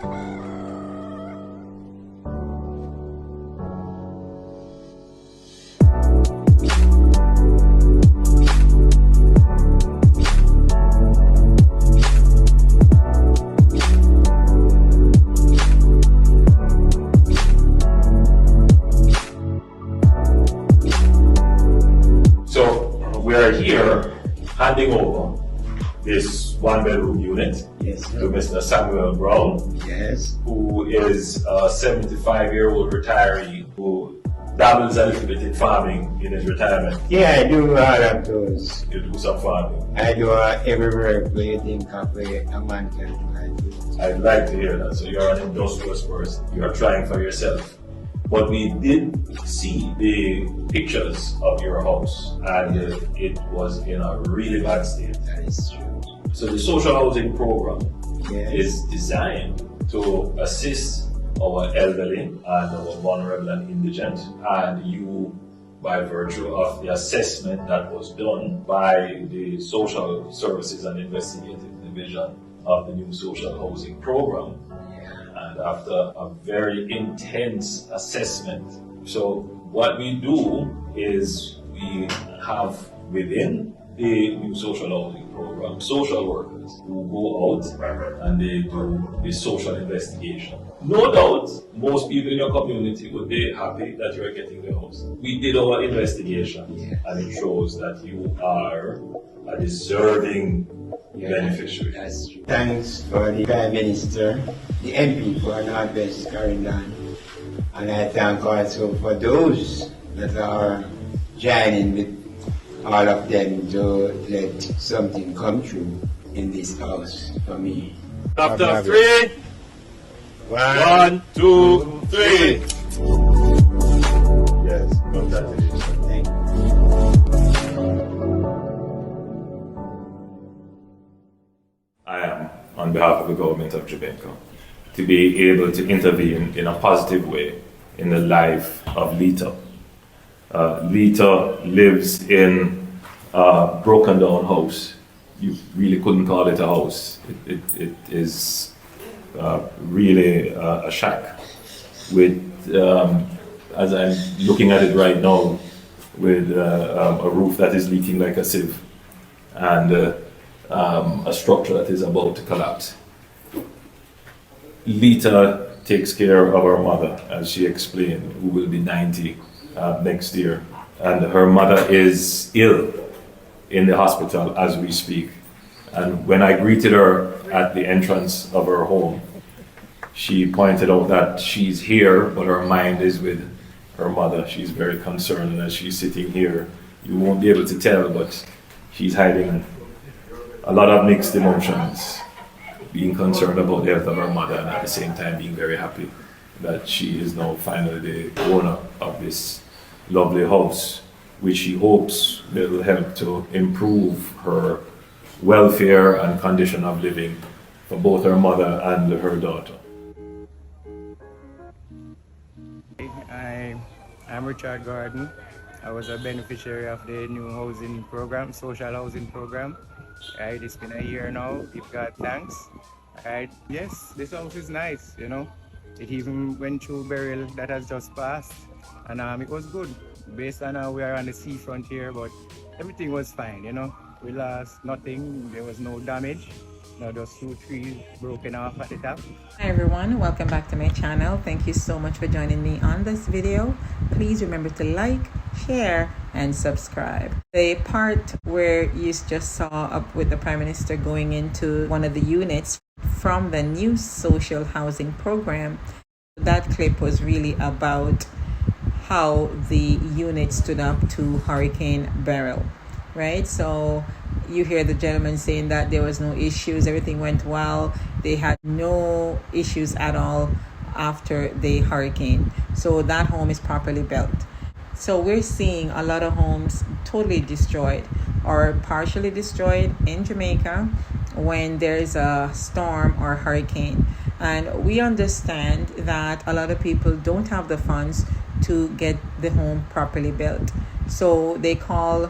We are here handing over this one-bedroom unit to Mr. Samuel Brown, who is a 75-year-old retiree who dabbles a little bit in farming in his retirement. Yeah, I do all of those. You do some farming? I do everywhere where you think of where a man can do. I'd like to hear that. So you're an industrious person. You're trying for yourself. But we did see the pictures of your house, and it was in a really bad state. That is true. So the social housing program is designed to assist our elderly and our vulnerable and indigent, and you, by virtue of the assessment that was done by the Social Services and Investigative Division of the new social housing program, and after a very intense assessment. So what we do is we have within the new social housing program social workers who go out and they do the social investigation. No doubt, most people in your community would be happy that you are getting the house. We did our investigation and it shows that you are a deserving beneficiary. That's true. Thanks for the Prime Minister, the MP for not best carrying on. And I thank also for those that are joining with all of them to let something come true in this house for me. After 3, 1, 2, 3. Yes, congratulations. Thank you. I am, on behalf of the government of Jamaica, to be able to intervene in a positive way in the life of Lita. Lita lives in a broken down house. You really couldn't call it a house. It is really a shack with, as I'm looking at it right now, with a roof that is leaking like a sieve and a structure that is about to collapse. Lita takes care of her mother, as she explained, who will be 90 next year. And her mother is ill in the hospital as we speak. And when I greeted her at the entrance of her home, she pointed out that she's here, but her mind is with her mother. She's very concerned, and as she's sitting here, you won't be able to tell, but she's hiding a lot of mixed emotions, being concerned about the health of her mother and at the same time being very happy that she is now finally the owner of this lovely house, which she hopes will help to improve her welfare and condition of living for both her mother and her daughter. I'm Richard Gordon. I was a beneficiary of the new housing program, social housing program. Right, it's been a year now, give God thanks. Right, yes, this house is nice, you know. It even went through burial that has just passed, and it was good. Based on we are on the seafront here, but everything was fine, you know. We lost nothing, there was no damage. Just 2 trees broken off at the top. Hi everyone, welcome back to my channel. Thank you so much for joining me on this video. Please remember to like, share and subscribe. The part where you just saw up with the Prime Minister going into one of the units from the new social housing program, that clip was really about how the unit stood up to Hurricane Beryl, right? So you hear the gentleman saying that there was no issues, everything went well, they had no issues at all after the hurricane. So that home is properly built. So we're seeing a lot of homes totally destroyed or partially destroyed in Jamaica when there's a storm or hurricane. And we understand that a lot of people don't have the funds to get the home properly built. So they call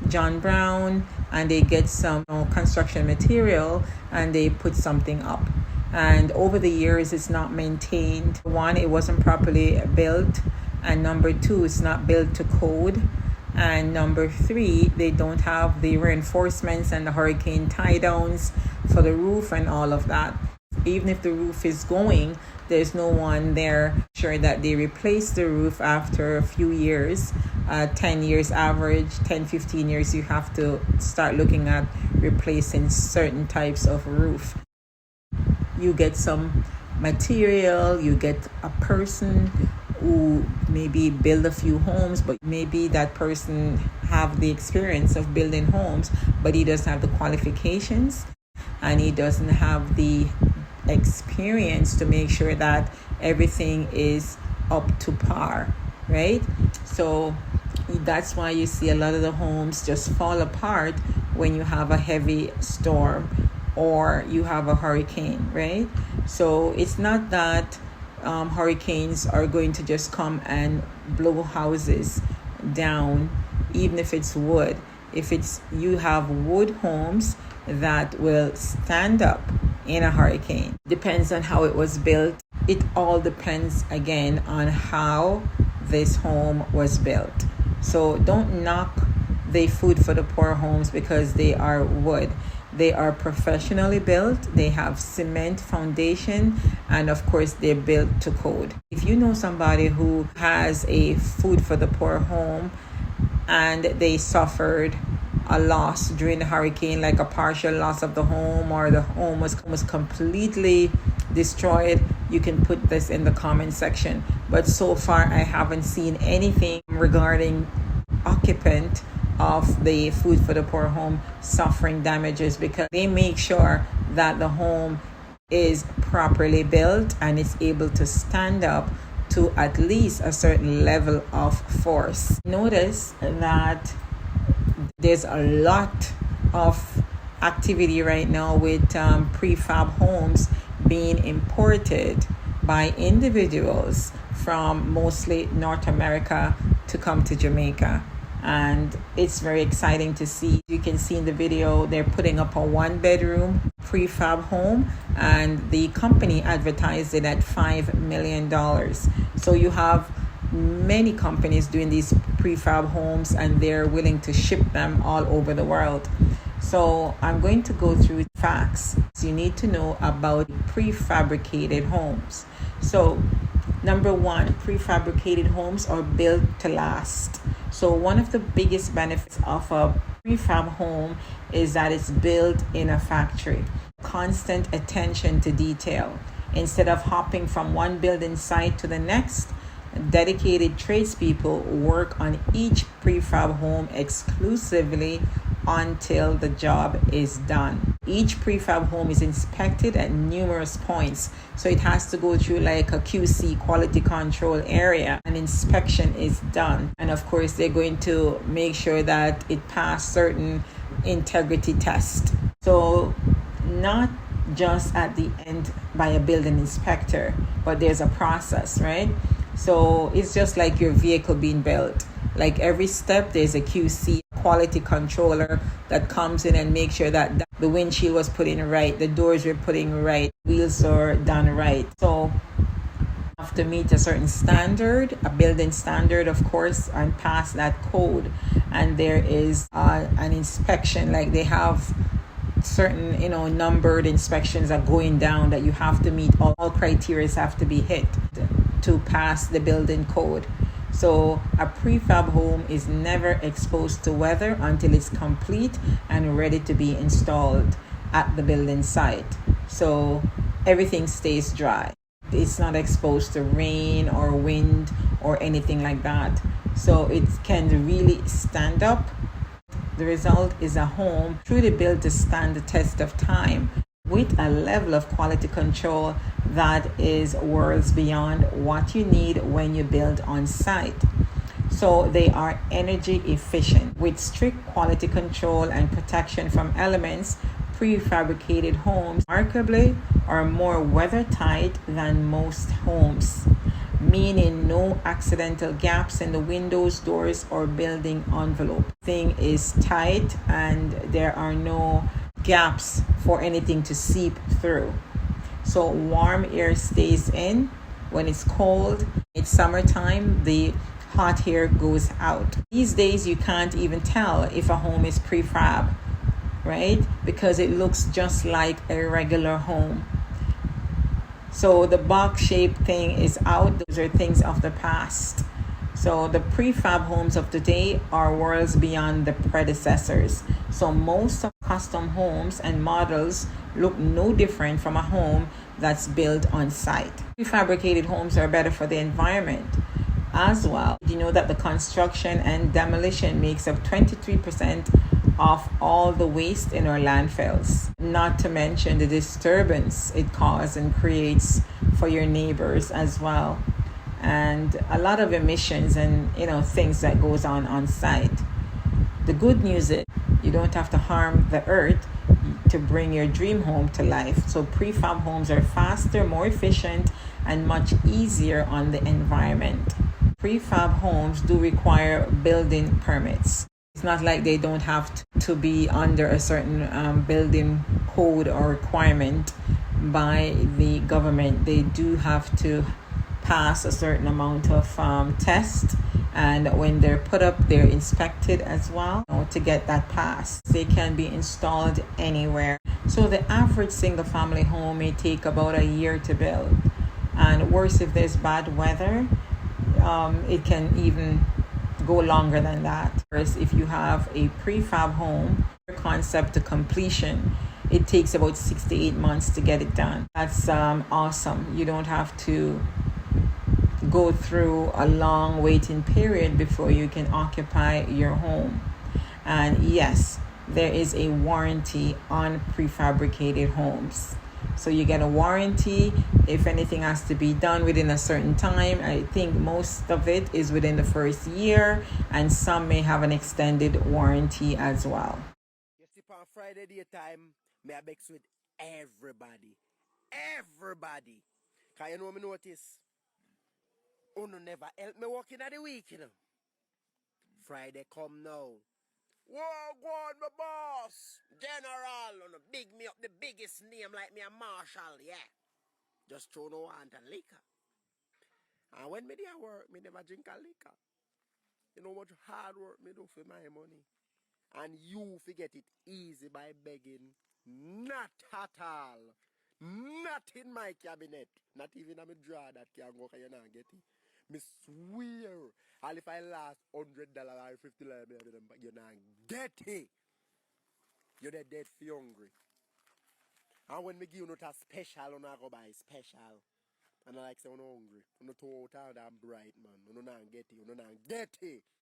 John Brown and they get some construction material and they put something up. and over the years it's not maintained. One, it wasn't properly built, and number two, it's not built to code, and number three, they don't have the reinforcements and the hurricane tie downs for the roof and all of that. Even if the roof is going, there's no one there sure that they replace the roof after a few years. 10 years average, 10-15 years, you have to start looking at replacing certain types of roof. You get some material, you get a person who maybe build a few homes, but maybe that person have the experience of building homes, but he doesn't have the qualifications and he doesn't have the experience to make sure that everything is up to par, right? So that's why you see a lot of the homes just fall apart when you have a heavy storm or you have a hurricane, right? So it's not that hurricanes are going to just come and blow houses down, even if it's wood. If it's, you have wood homes that will stand up in a hurricane. Depends on how it was built. It all depends again on how this home was built. So don't knock the food for the poor homes because they are wood. They are professionally built. They have cement foundation, and of course they're built to code. If you know somebody who has a food for the poor home and they suffered a loss during the hurricane, like a partial loss of the home, or the home was completely destroyed, you can put this in the comment section. But so far I haven't seen anything regarding occupant of the food for the poor home suffering damages, because they make sure that the home is properly built and it's able to stand up to at least a certain level of force. Notice that there's a lot of activity right now with prefab homes being imported by individuals from mostly North America to come to Jamaica. And it's very exciting to see. You can see in the video they're putting up a 1-bedroom prefab home, and the company advertised it at $5 million. So you have many companies doing these prefab homes, and they're willing to ship them all over the world. So I'm going to go through facts you need to know about prefabricated homes. So number one, prefabricated homes are built to last. So one of the biggest benefits of a prefab home is that it's built in a factory. Constant attention to detail. Instead of hopping from one building site to the next, dedicated tradespeople work on each prefab home exclusively until the job is done. Each prefab home is inspected at numerous points, so it has to go through like a QC, quality control area. An inspection is done, and of course they're going to make sure that it passed certain integrity tests. So not just at the end by a building inspector, but there's a process, right? So it's just like your vehicle being built. Like every step, there's a QC, quality controller, that comes in and makes sure that the windshield was put in right, the doors were put in right, wheels are done right. So you have to meet a certain standard, a building standard, of course, and pass that code. And there is an inspection, like they have certain numbered inspections are going down that you have to meet. All criteria have to be hit to pass the building code. So a prefab home is never exposed to weather until it's complete and ready to be installed at the building site. So everything stays dry. It's not exposed to rain or wind or anything like that. So it can really stand up. The result is a home truly built to stand the test of time, with a level of quality control that is worlds beyond what you need when you build on site. So they are energy efficient. With strict quality control and protection from elements, prefabricated homes remarkably are more weather-tight than most homes, meaning no accidental gaps in the windows, doors, or building envelope. Thing is tight and there are no gaps for anything to seep through. so warm air stays in. When it's cold, it's summertime, the hot air goes out. These days you can't even tell if a home is prefab, right? Because it looks just like a regular home. So the box shaped thing is out. Those are things of the past. So the prefab homes of today are worlds beyond the predecessors. So most of custom homes and models look no different from a home that's built on site. Prefabricated homes are better for the environment as well. Did you know that the construction and demolition makes up 23% of all the waste in our landfills? Not to mention the disturbance it causes and creates for your neighbors as well. And a lot of emissions and things that goes on site. The good news is you don't have to harm the earth to bring your dream home to life. So prefab homes are faster, more efficient, and much easier on the environment. Prefab homes do require building permits. It's not like they don't have to be under a certain building code or requirement by the government. They do have to pass a certain amount of tests, and when they're put up, they're inspected as well to get that pass. They can be installed anywhere. So the average single family home may take about a year to build, and worse if there's bad weather, it can even go longer than that. Whereas if you have a prefab home, concept to completion, it takes about 6 to 8 months to get it done. That's awesome. You don't have to go through a long waiting period before you can occupy your home. And yes, there is a warranty on prefabricated homes. So you get a warranty if anything has to be done within a certain time. I think most of it is within the first year, and some may have an extended warranty as well. You see, on Friday daytime, me I bex with everybody. Everybody. Cause you know me notice, Uno never help me working at the week, Friday come now. Whoa, go on, my boss. General, big me up the biggest name like me a Marshall, yeah. Just throw no want and liquor. And when me there work, me never drink a liquor. You know much hard work me do for my money. And you forget it easy by begging. Not at all. Not in my cabinet. Not even in my drawer that can go because you not get it. Me swear. All if I last $100 or $50, you not get it. You're dead for hungry. And when me give you not a special, you not go buy special. And I like say, I'm hungry. I'm not too out and bright, man. You not get it. You not get it.